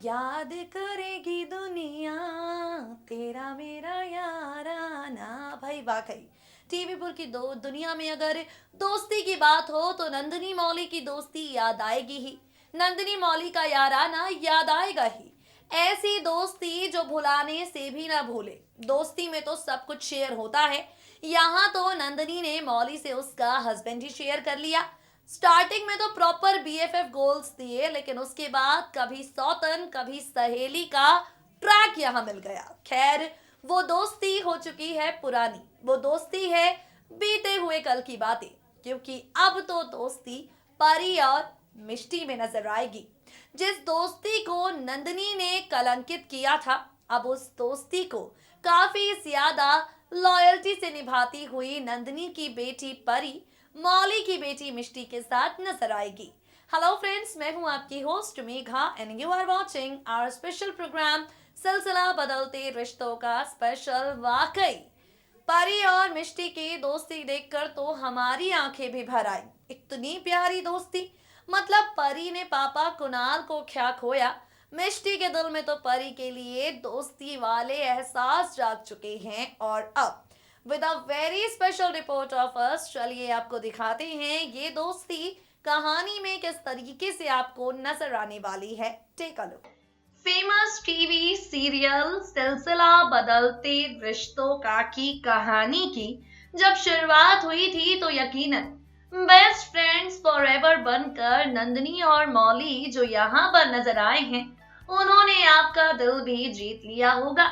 याद करेगी दुनिया तेरा मेरा याराना। भाई वाकई टीवी पर की दो दुनिया में अगर दोस्ती की बात हो तो नंदिनी मौली की दोस्ती याद आएगी ही। नंदिनी मौली का याराना याद आएगा ही। ऐसी दोस्ती जो भुलाने से भी ना भूले। दोस्ती में तो सब कुछ शेयर होता है। यहाँ तो नंदिनी ने मौली से उसका हस्बैंड ही शेयर कर लिया। स्टार्टिंग में तो प्रॉपर बीएफएफ गोल्स दिए, लेकिन उसके बाद कभी सौतन कभी सहेली का ट्रैक यहाँ मिल गया। खैर, वो दोस्ती हो चुकी है पुरानी। वो दोस्ती है बीते हुए कल की बातें, क्योंकि अब तो दोस्ती परी और मिष्टी में नजर आएगी। जिस दोस्ती को नंदिनी ने कलंकित किया था, अब उस दोस्ती को काफी ज्यादा लॉयल्टी से निभाती हुई नंदिनी की बेटी परी मौली की बेटी मिष्टी के साथ नजर आएगी। हेलो फ्रेंड्स, मैं हूं आपकी host Megha and you are watching our special programme Silsila Badalte रिश्तों का स्पेशल। वाकई परी और मिष्टी की दोस्ती देखकर तो हमारी आंखें भी भर आई। इतनी प्यारी दोस्ती, मतलब परी ने पापा कुणाल को क्या खोया, मिष्टी के दिल में तो परी के लिए दोस्ती वाले एहसास जाग चुके हैं। और अब with a very special report of us, चलिए आपको दिखाते हैं ये दोस्ती कहानी में किस तरीके से आपको नजर आने वाली है। Take a look. Famous TV serial Silsila Badalte रिश्तों का की कहानी की जब शुरुआत हुई थी तो यकीनन बेस्ट फ्रेंड्स फॉरएवर बनकर नंदिनी और मौली जो यहाँ पर नजर आए हैं, उन्होंने आपका दिल भी जीत लिया होगा।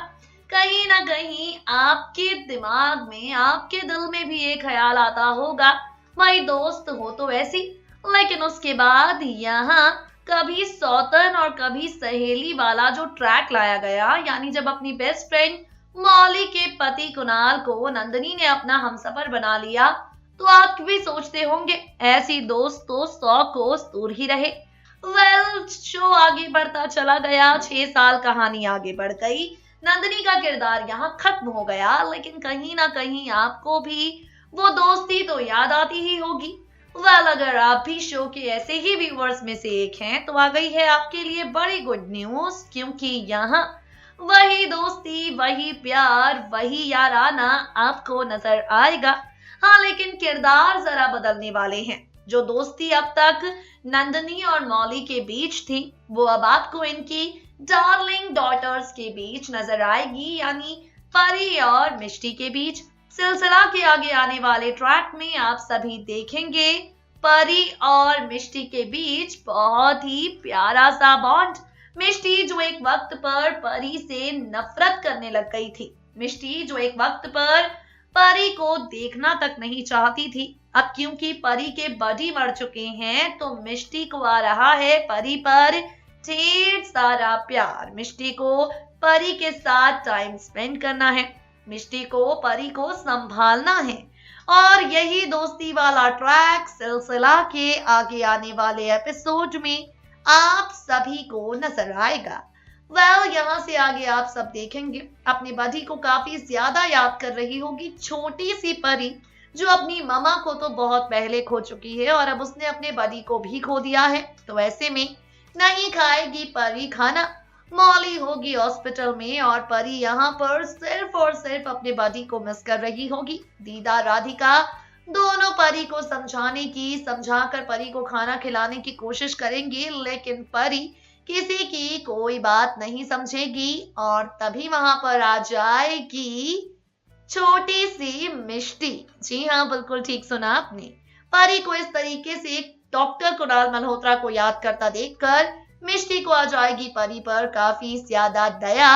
कहीं ना कहीं आपके दिमाग में, आपके दिल में भी एक ख्याल आता होगा, भाई दोस्त हो तो ऐसी। लेकिन उसके बाद यहाँ कभी सौतन और कभी सहेली वाला जो ट्रैक लाया गया, यानी जब अपनी बेस्ट फ्रेंड मौली के पति कुणाल को नंदिनी ने अपना हमसफर बना लिया, तो आप भी सोचते होंगे ऐसी दोस्त तो 100 कोस दूर ही रहे। शो आगे बढ़ता चला गया, 6 साल कहानी आगे बढ़ गई, नंदिनी का किरदार यहाँ खत्म हो गया, लेकिन कहीं ना कहीं आपको भी वो दोस्ती तो याद आती ही होगी। अगर आप भी शो के ऐसे ही व्यूअर्स में से एक हैं, तो आ गई है आपके लिए बड़ी गुड न्यूज, क्योंकि यहाँ वही दोस्ती, वही प्यार, वही याराना आपको नजर आएगा। हाँ, लेकिन किरदार जरा बदलने वाले हैं। जो दोस्ती अब तक नंदिनी और मौली के बीच थी, वो अब आपको इनकी डार्लिंग डॉटर्स के बीच नजर आएगी, यानी परी और मिष्टी के बीच। सिलसिला के आगे आने वाले ट्रैक में आप सभी देखेंगे परी और मिष्टी के बीच बहुत ही प्यारा सा बॉन्ड। मिष्टी जो एक वक्त पर परी से नफरत करने लग गई थी, मिष्टी जो एक वक्त पर परी को देखना तक नहीं चाहती थी, अब क्योंकि परी के बडी मर चुके हैं, तो मिष्टी को आ रहा है परी पर ढेर सारा प्यार। मिष्टी को परी के साथ टाइम स्पेंड करना है, मिष्टी को परी को संभालना है, और यही दोस्ती वाला ट्रैक सिलसिला के आगे आने वाले एपिसोड में आप सभी को नजर आएगा। यहाँ से आगे आप सब देखेंगे अपने बडी को काफी ज्यादा याद कर रही होगी छोटी सी परी, जो अपनी ममा को तो बहुत पहले खो चुकी है और अब उसने अपने बडी को भी खो दिया है। तो ऐसे में नहीं खाएगी परी खाना, मौली होगी हॉस्पिटल में और परी यहाँ पर सिर्फ और सिर्फ अपने बडी को मिस कर रही होगी। दीदा राधिका दोनों परी को समझाकर परी को खाना खिलाने की कोशिश करेंगे, लेकिन परी किसी की कोई बात नहीं समझेगी और तभी वहां पर आ जाएगी छोटी सी मिष्टी। जी हाँ, बिल्कुल ठीक सुना आपने। परी को इस तरीके से डॉक्टर कुणाल मल्होत्रा को याद करता देखकर मिष्टी को आ जाएगी परी पर काफी ज्यादा दया,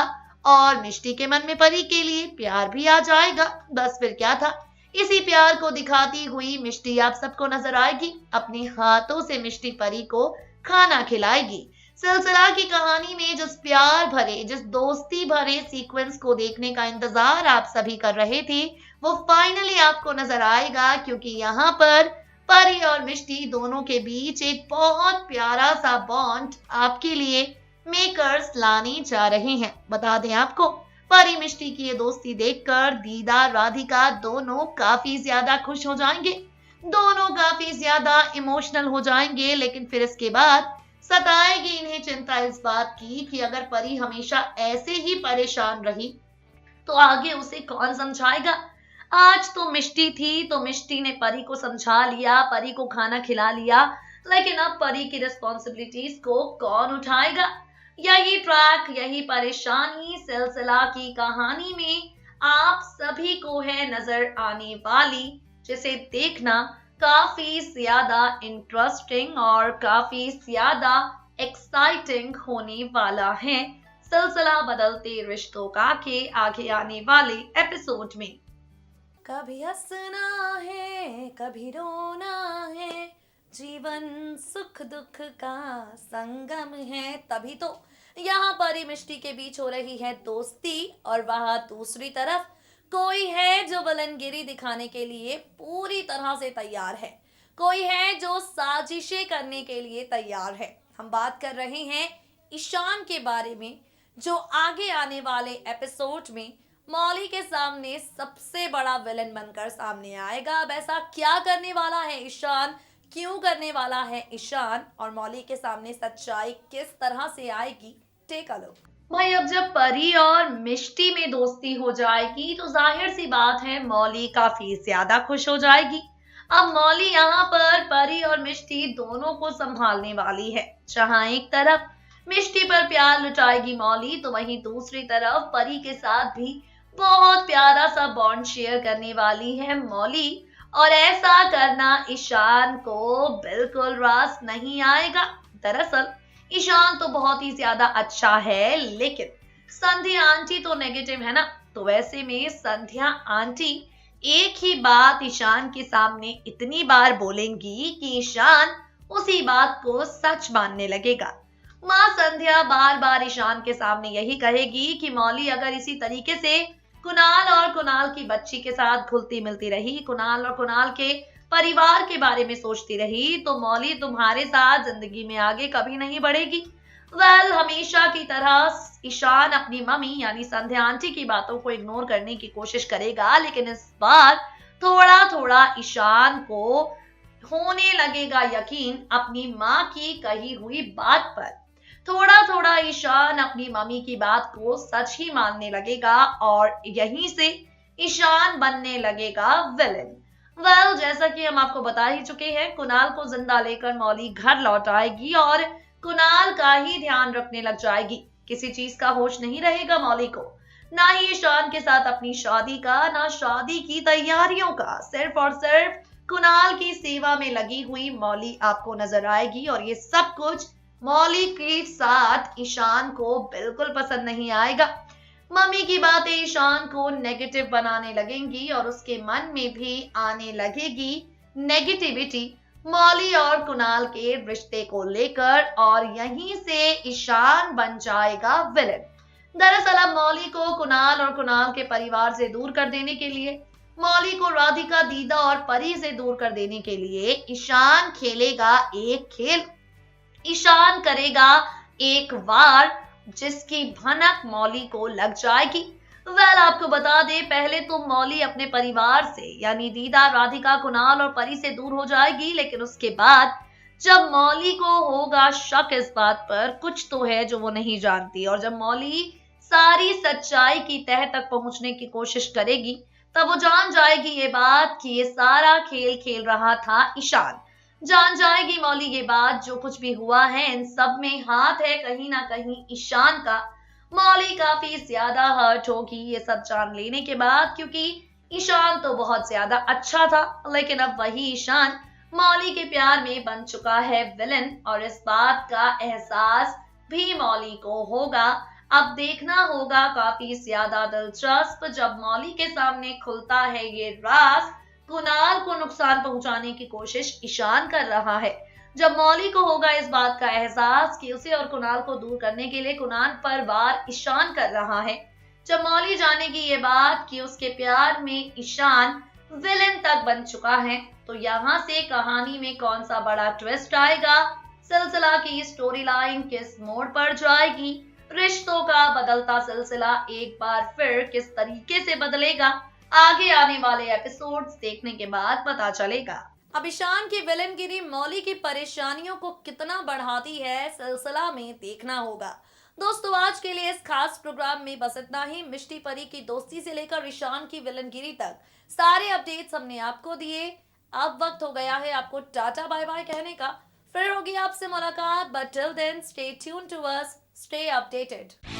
और मिष्टी के मन में परी के लिए प्यार भी आ जाएगा। बस फिर क्या था, इसी प्यार को दिखाती हुई मिष्टी आप सबको नजर आएगी। अपने हाथों से मिष्टी परी को खाना खिलाएगी। सिलसिला की कहानी में जिस प्यार भरे, जिस दोस्ती भरे सीक्वेंस को देखने का इंतजार आप सभी कर रहे थे, वो फाइनली आपको नजर आएगा, क्योंकि यहाँ पर परी और मिष्टी दोनों के बीच एक बहुत प्यारा सा बॉन्ड आपके लिए मेकर्स लाने जा रहे हैं। बता दें आपको, परी मिष्टी की ये दोस्ती देखकर दीदा राधिका दोनों काफी ज्यादा खुश हो जाएंगे, दोनों काफी ज्यादा इमोशनल हो जाएंगे, लेकिन फिर इसके बाद सताएगी इन्हें चिंता इस बात की कि अगर परी हमेशा ऐसे ही परेशान रही तो आगे उसे कौन समझाएगा। आज तो मिष्टी थी तो मिष्टी ने परी को समझा लिया, परी को खाना खिला लिया, लेकिन अब परी की रिस्पॉन्सिबिलिटीज को कौन उठाएगा। यही ट्रैक, यही परेशानी सिलसिला की कहानी में आप सभी को है नजर आने वाली, जिसे देखना काफी ज्यादा इंटरेस्टिंग और काफी ज्यादा एक्साइटिंग होने वाला है सिलसिला बदलते रिश्तों का के आगे आने वाले एपिसोड में। कभी हंसना है कभी रोना है, जीवन सुख दुख का संगम है। तभी तो यहाँ परी मिष्टी के बीच हो रही है दोस्ती और वहां दूसरी तरफ कोई है जो विलनगिरी दिखाने के लिए पूरी तरह से तैयार है, कोई है जो साजिशें करने के लिए तैयार है। हम बात कर रहे हैं ईशान के बारे में, जो आगे आने वाले एपिसोड में मौली के सामने सबसे बड़ा विलन बनकर सामने आएगा। अब ऐसा क्या करने वाला है ईशान, क्यों करने वाला है ईशान, और मौली के सामने सच्चाई किस तरह से आएगी, टेक अ लुक। भाई अब जब परी और मिष्टी में दोस्ती हो जाएगी तो जाहिर सी बात है मौली काफी ज्यादा खुश हो जाएगी। अब मौली यहाँ पर परी और मिष्टी दोनों को संभालने वाली है। जहाँ एक तरफ मिष्टी पर प्यार लुटाएगी मौली, तो वहीं दूसरी तरफ परी के साथ भी बहुत प्यारा सा बॉन्ड शेयर करने वाली है मौली। और ऐसा करना ईशान को बिल्कुल रास नहीं आएगा। दरअसल ईशान तो बहुत ही ज्यादा अच्छा है, लेकिन संध्या आंटी तो नेगेटिव है ना। तो वैसे में संध्या आंटी एक ही बात ईशान के सामने इतनी बार बोलेंगी कि ईशान उसी बात को सच मानने लगेगा। माँ संध्या बार बार ईशान के सामने यही कहेगी कि मौली अगर इसी तरीके से कुणाल और कुणाल की बच्ची के साथ घुलती मिलती रही, कुणाल और कुणाल के परिवार के बारे में सोचती रही, तो मौली तुम्हारे साथ जिंदगी में आगे कभी नहीं बढ़ेगी। हमेशा की तरह ईशान अपनी मम्मी यानी संध्या आंटी की बातों को इग्नोर करने की कोशिश करेगा, लेकिन इस बार थोड़ा थोड़ा ईशान को होने लगेगा यकीन अपनी माँ की कही हुई बात पर। थोड़ा थोड़ा ईशान अपनी मम्मी की बात को सच ही मानने लगेगा और यहीं से ईशान बनने लगेगा विलन। जैसा कि हम आपको बता ही चुके हैं, कुणाल को जिंदा लेकर मौली घर लौट आएगी और कुणाल का ही ध्यान रखने लग जाएगी। किसी चीज का होश नहीं रहेगा मौली को, ना ही ईशान के साथ अपनी शादी का, ना शादी की तैयारियों का। सिर्फ और सिर्फ कुणाल की सेवा में लगी हुई मौली आपको नजर आएगी और ये सब कुछ मौली के साथ ईशान को बिल्कुल पसंद नहीं आएगा। मम्मी की बातें ईशान को नेगेटिव बनाने लगेंगी और उसके मन में भी आने लगेगी नेगेटिविटी मौली और कुणाल के रिश्ते को लेकर, और यहीं से ईशान बन जाएगा विलन। दरअसल अब मौली को कुणाल और कुणाल के परिवार से दूर कर देने के लिए, मौली को राधिका, दीदा और परी से दूर कर देने के लिए ईशान खेलेगा एक खेल। ईशान करेगा एक वार जिसकी भनक मौली को लग जाएगी। आपको बता दे, पहले तो मौली अपने परिवार से यानी दीदा, राधिका, कुणाल और परी से दूर हो जाएगी, लेकिन उसके बाद जब मौली को होगा शक इस बात पर कुछ तो है जो वो नहीं जानती, और जब मौली सारी सच्चाई की तह तक पहुंचने की कोशिश करेगी, तब वो जान जाएगी ये बात कि ये सारा खेल खेल रहा था ईशान। जान जाएगी मौली ये बात, जो कुछ भी हुआ है इन सब में हाथ है कहीं ना कहीं ईशान का। मौली काफी ज्यादा हर्ट होगी ये सब जान लेने के बाद, क्योंकि ईशान तो बहुत ज्यादा अच्छा था, लेकिन अब वही ईशान मौली के प्यार में बन चुका है विलन, और इस बात का एहसास भी मौली को होगा। अब देखना होगा काफी ज्यादा दिलचस्प जब मौली के सामने खुलता है ये राज। कुणाल को नुकसान पहुंचाने की कोशिश ईशान कर रहा है। जब मौली को होगा इस बात का एहसास कि उसे और कुणाल को दूर करने के लिए कुणाल पर वार ईशान कर रहा है, जब मौली जानेगी ये बात कि उसके प्यार में ईशान विलेन तक बन चुका है, तो यहाँ से कहानी में कौन सा बड़ा ट्विस्ट आएगा, सिलसिला की स्टोरी लाइन किस मोड़ पर जाएगी, रिश्तों का बदलता सिलसिला एक बार फिर किस तरीके से बदलेगा, आगे आने वाले एपिसोड्स देखने के बाद पता चलेगा। अब ईशान की विलनगिरी मौली की परेशानियों को कितना बढ़ाती है, सिलसिला में देखना होगा। दोस्तों, आज के लिए इस खास प्रोग्राम में बस इतना ही। मिष्टी परी की दोस्ती से लेकर ईशान की विलनगिरी तक सारे अपडेट्स हमने आपको दिए। अब वक्त हो गया है आपको टाटा बाय बाय कहने का। फिर होगी आपसे मुलाकात, but till then stay tune to us, stay updated.